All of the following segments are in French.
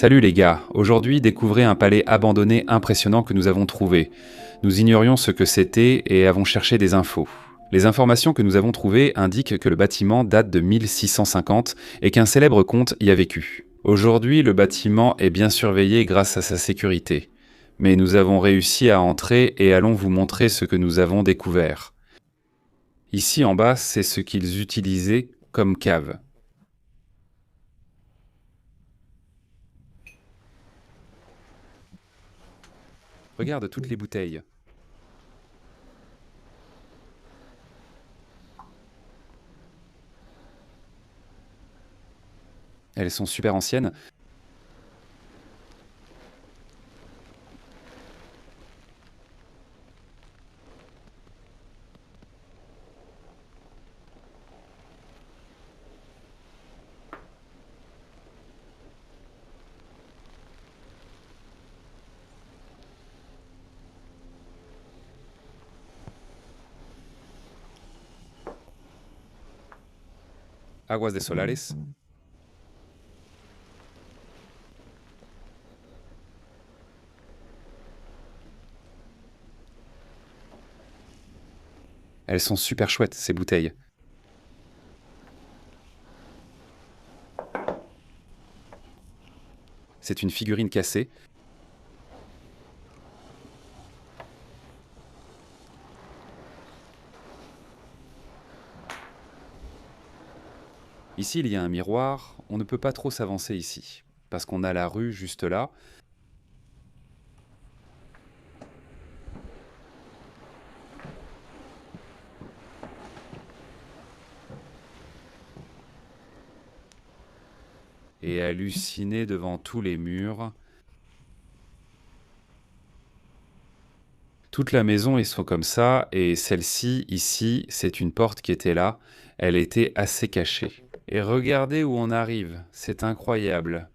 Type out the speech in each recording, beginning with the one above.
Salut les gars, aujourd'hui découvrez un palais abandonné impressionnant que nous avons trouvé. Nous ignorions ce que c'était et avons cherché des infos. Les informations que nous avons trouvées indiquent que le bâtiment date de 1650 et qu'un célèbre comte y a vécu. Aujourd'hui, le bâtiment est bien surveillé grâce à sa sécurité. Mais nous avons réussi à entrer et allons vous montrer ce que nous avons découvert. Ici en bas, c'est ce qu'ils utilisaient comme cave. Regarde toutes les bouteilles. Elles sont super anciennes. Aguas de Solares. Elles sont super chouettes, ces bouteilles. C'est une figurine cassée. Ici, il y a un miroir. On ne peut pas trop s'avancer ici, parce qu'on a la rue juste là. Et halluciner devant tous les murs. Toute la maison, ils sont comme ça, et celle-ci, ici, c'est une porte qui était là. Elle était assez cachée. Et regardez où on arrive, c'est incroyable.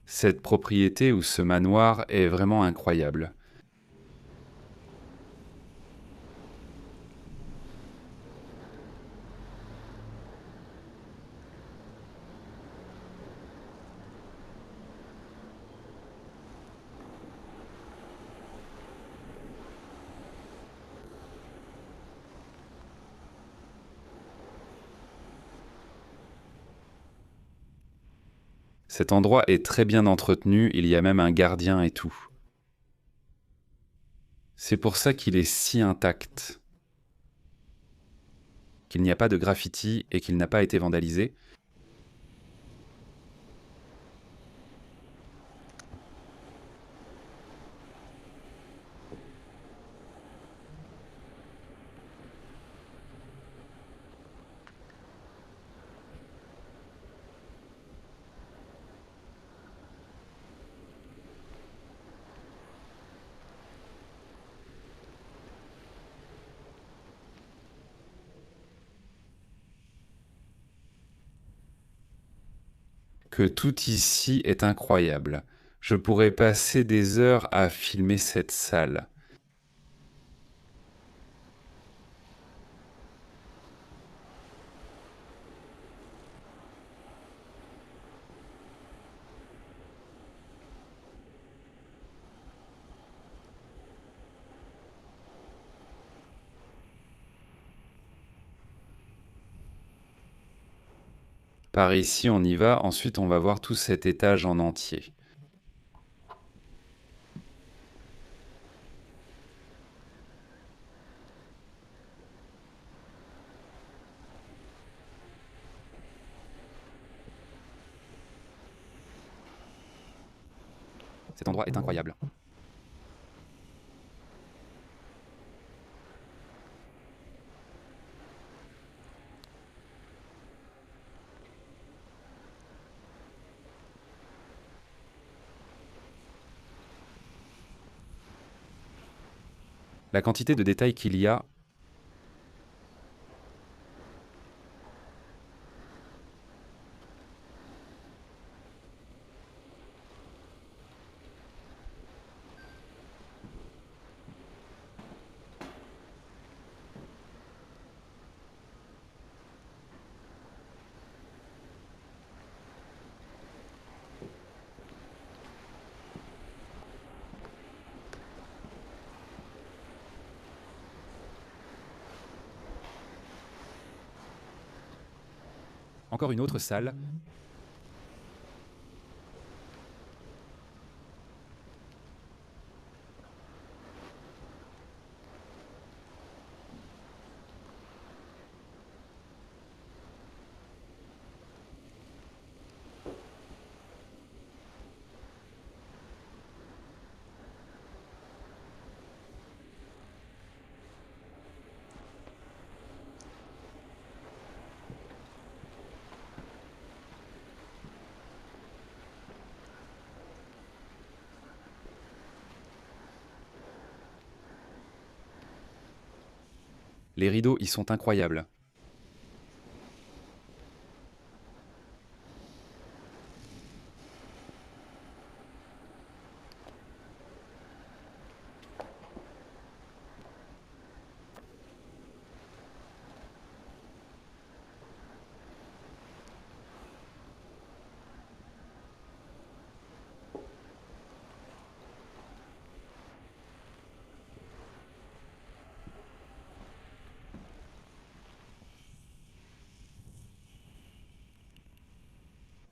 Cette propriété ou ce manoir est vraiment incroyable. Cet endroit est très bien entretenu, il y a même un gardien et tout. C'est pour ça qu'il est si intact, qu'il n'y a pas de graffiti et qu'il n'a pas été vandalisé. Que tout ici est incroyable. Je pourrais passer des heures à filmer cette salle. Par ici, on y va, ensuite on va voir tout cet étage en entier. Cet endroit est incroyable. La quantité de détails qu'il y a. Encore une autre salle. Les rideaux y sont incroyables.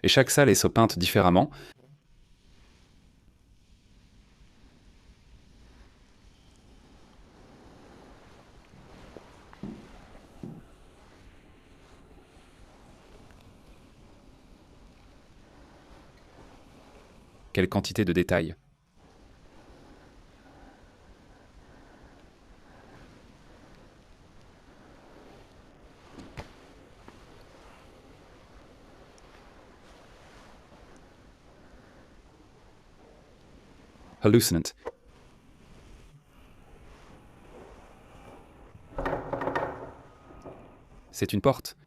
Et chaque salle est peinte différemment. Quelle quantité de détails. Hallucinant. C'est une porte.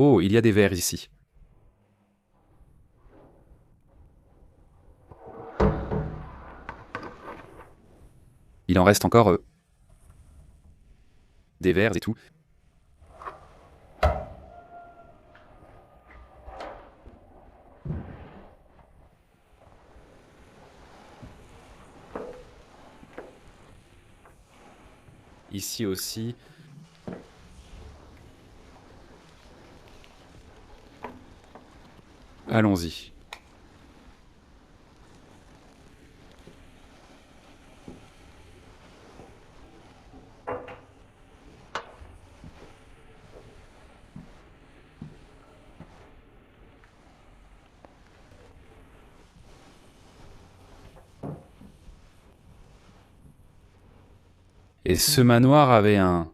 Oh, il y a des verres ici. Il en reste encore des verres et tout. Ici aussi. Allons-y. Et ce manoir avait un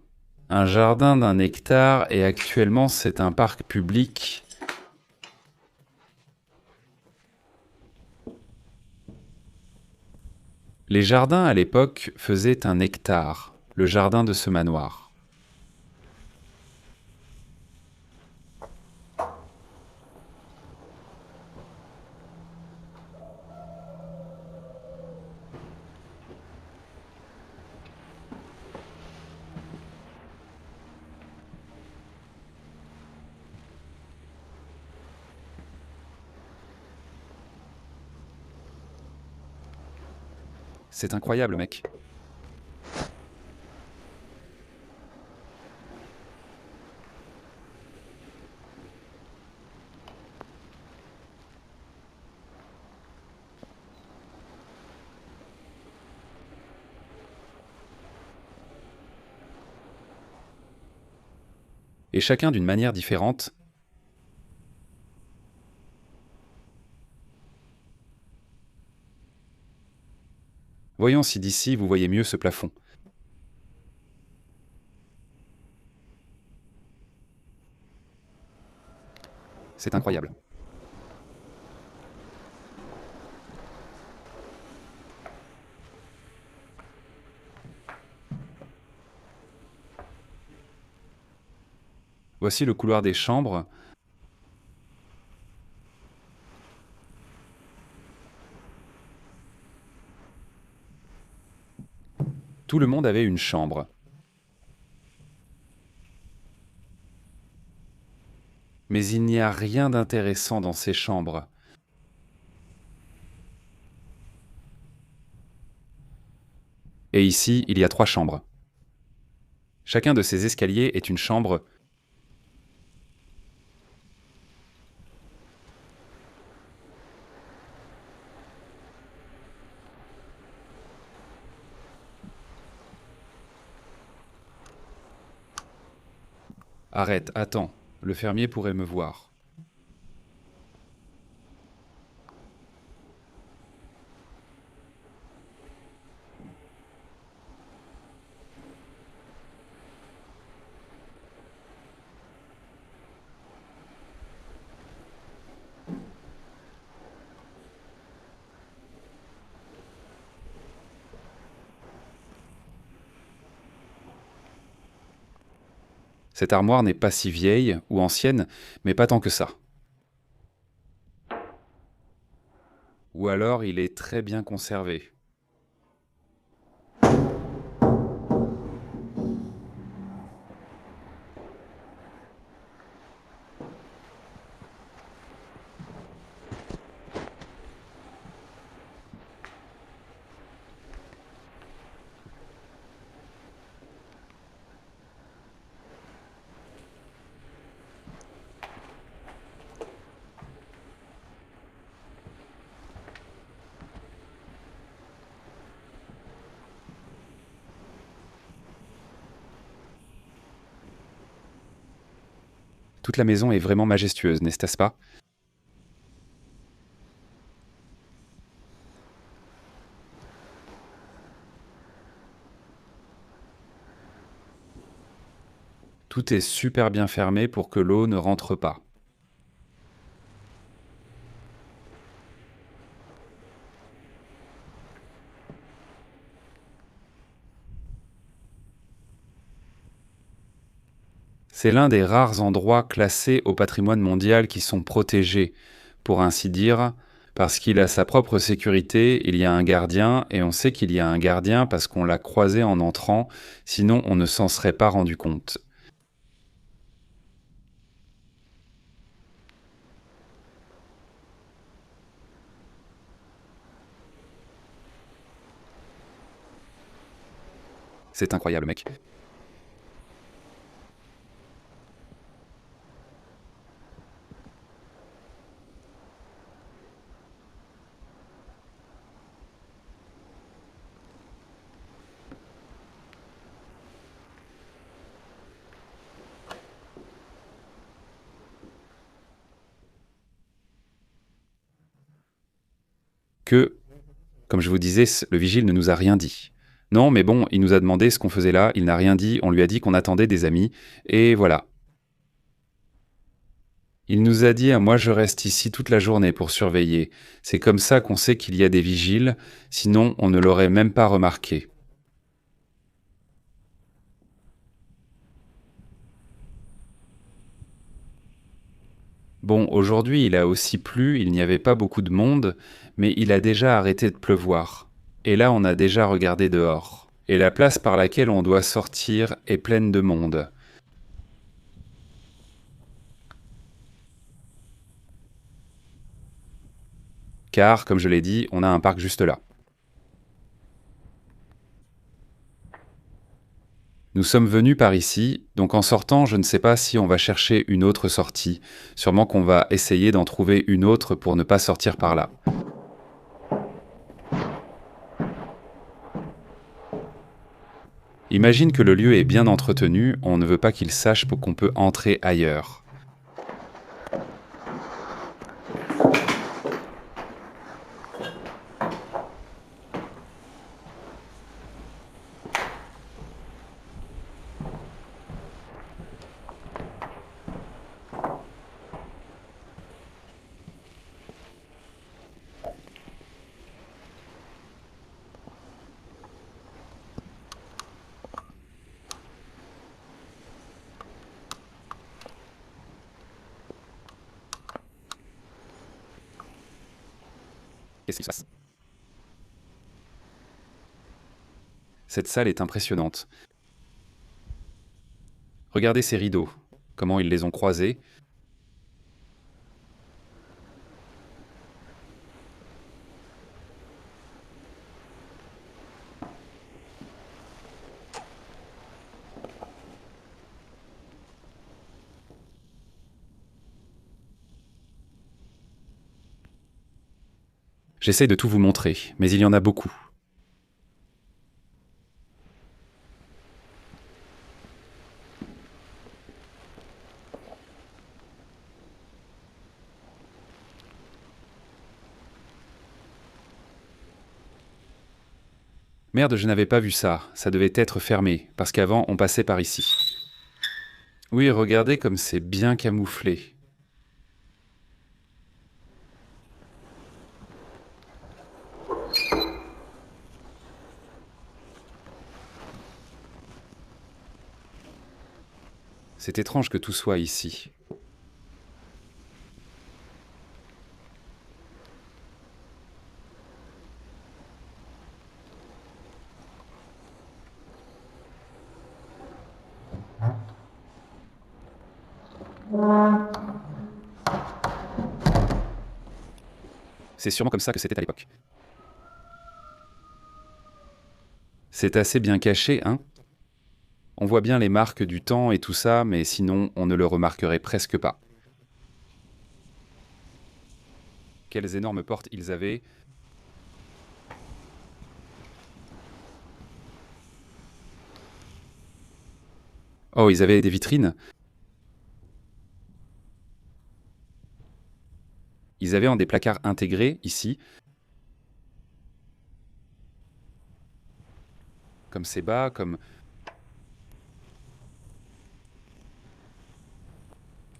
jardin d'1 hectare et actuellement c'est un parc public. Les jardins à l'époque faisaient 1 hectare, le jardin de ce manoir. C'est incroyable, mec. Et chacun d'une manière différente. Voyons si d'ici vous voyez mieux ce plafond. C'est incroyable. Voici le couloir des chambres. Tout le monde avait une chambre. Mais il n'y a rien d'intéressant dans ces chambres. Et ici, il y a 3 chambres. Chacun de ces escaliers est une chambre. Arrête, attends, le fermier pourrait me voir. Cette armoire n'est pas si vieille ou ancienne, mais pas tant que ça. Ou alors il est très bien conservé. Toute la maison est vraiment majestueuse, n'est-ce pas? Tout est super bien fermé pour que l'eau ne rentre pas. C'est l'un des rares endroits classés au patrimoine mondial qui sont protégés, pour ainsi dire, parce qu'il a sa propre sécurité, il y a un gardien, et on sait qu'il y a un gardien parce qu'on l'a croisé en entrant, sinon on ne s'en serait pas rendu compte. C'est incroyable, mec. Que, comme je vous disais, le vigile ne nous a rien dit. Non, mais bon, il nous a demandé ce qu'on faisait là, il n'a rien dit, on lui a dit qu'on attendait des amis, et voilà. Il nous a dit, moi je reste ici toute la journée pour surveiller. C'est comme ça qu'on sait qu'il y a des vigiles, sinon on ne l'aurait même pas remarqué. Bon, aujourd'hui il a aussi plu, il n'y avait pas beaucoup de monde, mais il a déjà arrêté de pleuvoir. Et là on a déjà regardé dehors. Et la place par laquelle on doit sortir est pleine de monde. Car, comme je l'ai dit, on a un parc juste là. Nous sommes venus par ici, donc en sortant, je ne sais pas si on va chercher une autre sortie. Sûrement qu'on va essayer d'en trouver une autre pour ne pas sortir par là. Imagine que le lieu est bien entretenu, on ne veut pas qu'il sache qu'on peut entrer ailleurs. Qu'est-ce qui se passe? Cette salle est impressionnante. Regardez ces rideaux, comment ils les ont croisés. J'essaie de tout vous montrer, mais il y en a beaucoup. Merde, je n'avais pas vu ça, ça devait être fermé, parce qu'avant on passait par ici. Oui, regardez comme c'est bien camouflé. C'est étrange que tout soit ici. C'est sûrement comme ça que c'était à l'époque. C'est assez bien caché, hein? On voit bien les marques du temps et tout ça, mais sinon on ne le remarquerait presque pas. Quelles énormes portes ils avaient. Oh, ils avaient des vitrines. Ils avaient des placards intégrés, ici. Comme c'est bas, comme...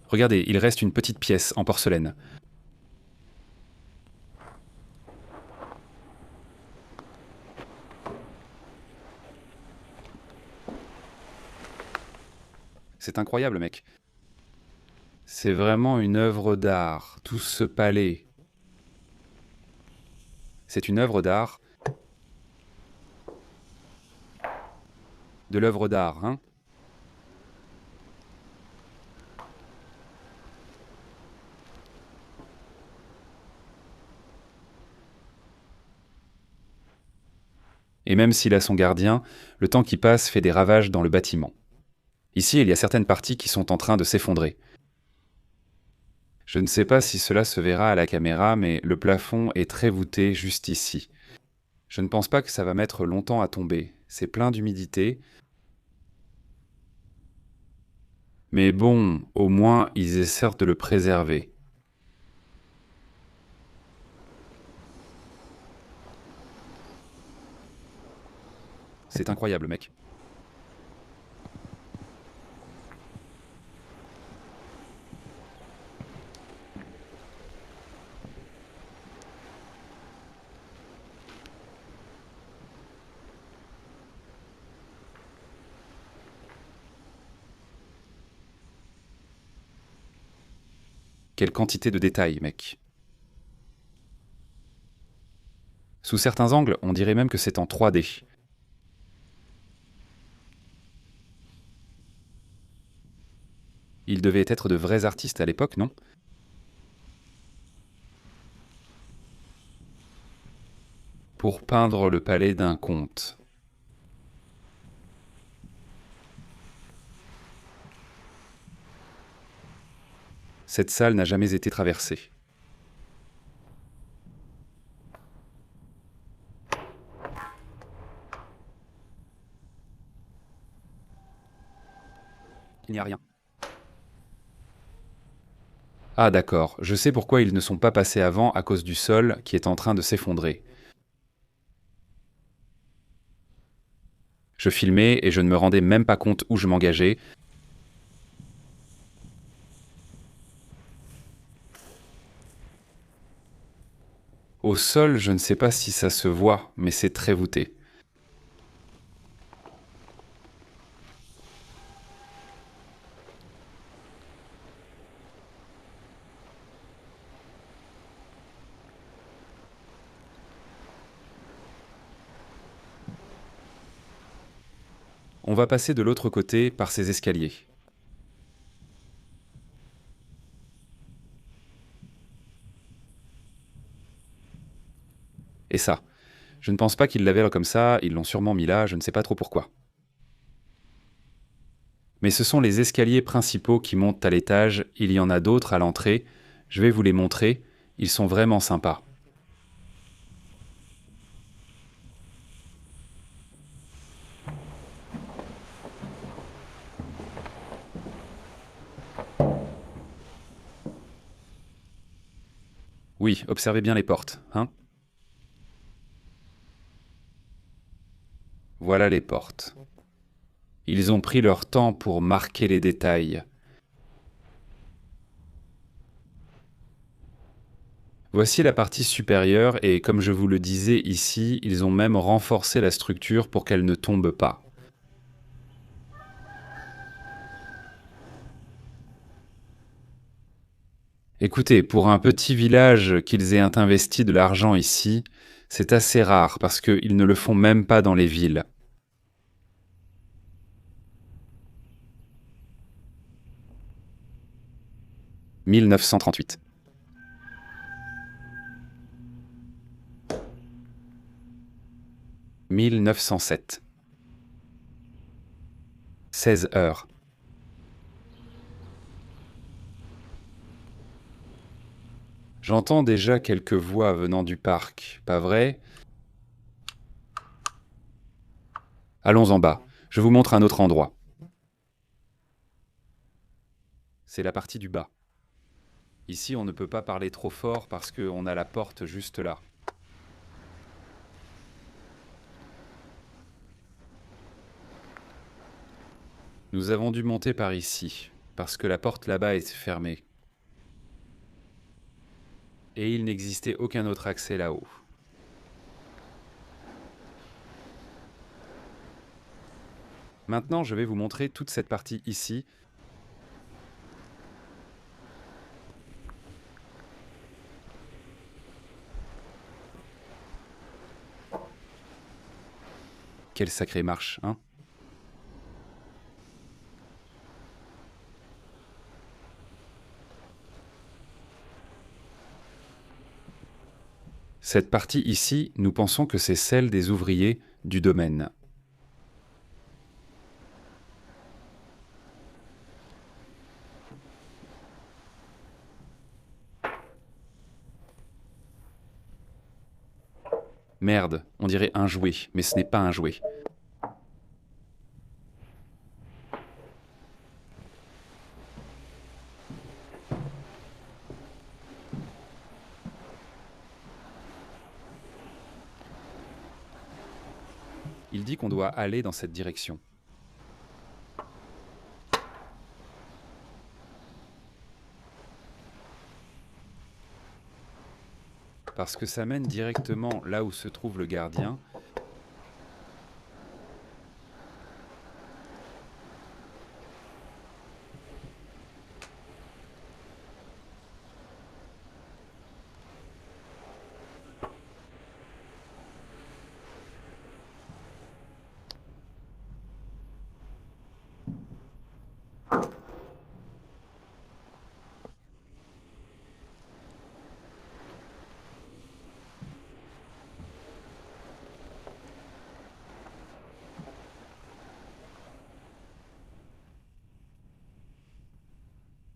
Regardez, il reste une petite pièce en porcelaine. C'est incroyable, mec. C'est vraiment une œuvre d'art, tout ce palais. C'est une œuvre d'art. De l'œuvre d'art, hein? Et même s'il a son gardien, le temps qui passe fait des ravages dans le bâtiment. Ici, il y a certaines parties qui sont en train de s'effondrer. Je ne sais pas si cela se verra à la caméra, mais le plafond est très voûté juste ici. Je ne pense pas que ça va mettre longtemps à tomber. C'est plein d'humidité. Mais bon, au moins, ils essaient de le préserver. C'est incroyable, mec. Quelle quantité de détails, mec. Sous certains angles, on dirait même que c'est en 3D. Ils devaient être de vrais artistes à l'époque, non? Pour peindre le palais d'un comte. Cette salle n'a jamais été traversée. Il n'y a rien. Ah d'accord, je sais pourquoi ils ne sont pas passés avant à cause du sol qui est en train de s'effondrer. Je filmais et je ne me rendais même pas compte où je m'engageais. Au sol, je ne sais pas si ça se voit, mais c'est très voûté. On va passer de l'autre côté par ces escaliers. Et ça, je ne pense pas qu'ils l'avaient comme ça, ils l'ont sûrement mis là, je ne sais pas trop pourquoi. Mais ce sont les escaliers principaux qui montent à l'étage, il y en a d'autres à l'entrée, je vais vous les montrer, ils sont vraiment sympas. Oui, observez bien les portes, hein? Voilà les portes. Ils ont pris leur temps pour marquer les détails. Voici la partie supérieure et comme je vous le disais ici, ils ont même renforcé la structure pour qu'elle ne tombe pas. Écoutez, pour un petit village qu'ils aient investi de l'argent ici, c'est assez rare parce qu'ils ne le font même pas dans les villes. « 1938. 1907. 16 heures. J'entends déjà quelques voix venant du parc, pas vrai? Allons en bas, je vous montre un autre endroit. C'est la partie du bas. Ici, on ne peut pas parler trop fort parce qu'on a la porte juste là. Nous avons dû monter par ici, parce que la porte là-bas est fermée. Et il n'existait aucun autre accès là-haut. Maintenant, je vais vous montrer toute cette partie ici. Quelle sacrée marche, hein? Cette partie ici, nous pensons que c'est celle des ouvriers du domaine. Merde, on dirait un jouet, mais ce n'est pas un jouet. Il dit qu'on doit aller dans cette direction. Parce que ça mène directement là où se trouve le gardien.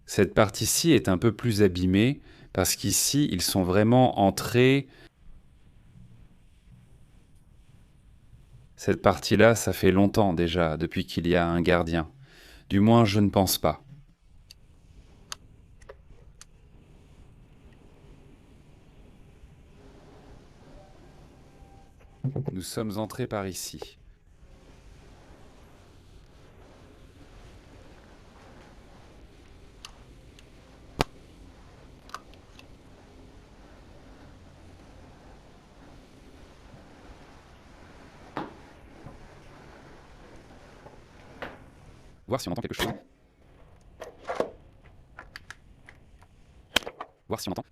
Cette partie-ci est un peu plus abîmée, parce qu'ici, ils sont vraiment entrés. Cette partie-là, ça fait longtemps déjà, depuis qu'il y a un gardien. Du moins, je ne pense pas. Nous sommes entrés par ici. Voir si on entend quelque chose. Voir si on entend.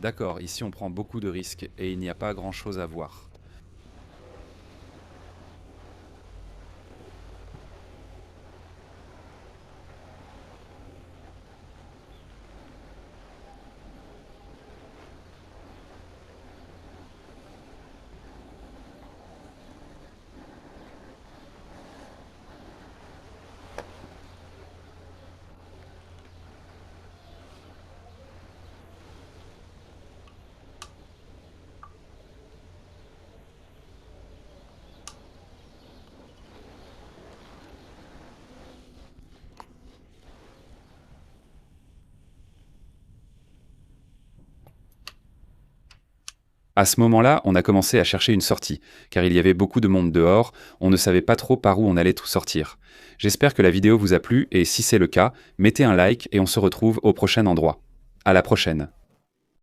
D'accord, ici on prend beaucoup de risques et il n'y a pas grand-chose à voir. À ce moment-là, on a commencé à chercher une sortie, car il y avait beaucoup de monde dehors, on ne savait pas trop par où on allait tout sortir. J'espère que la vidéo vous a plu et si c'est le cas, mettez un like et on se retrouve au prochain endroit. À la prochaine.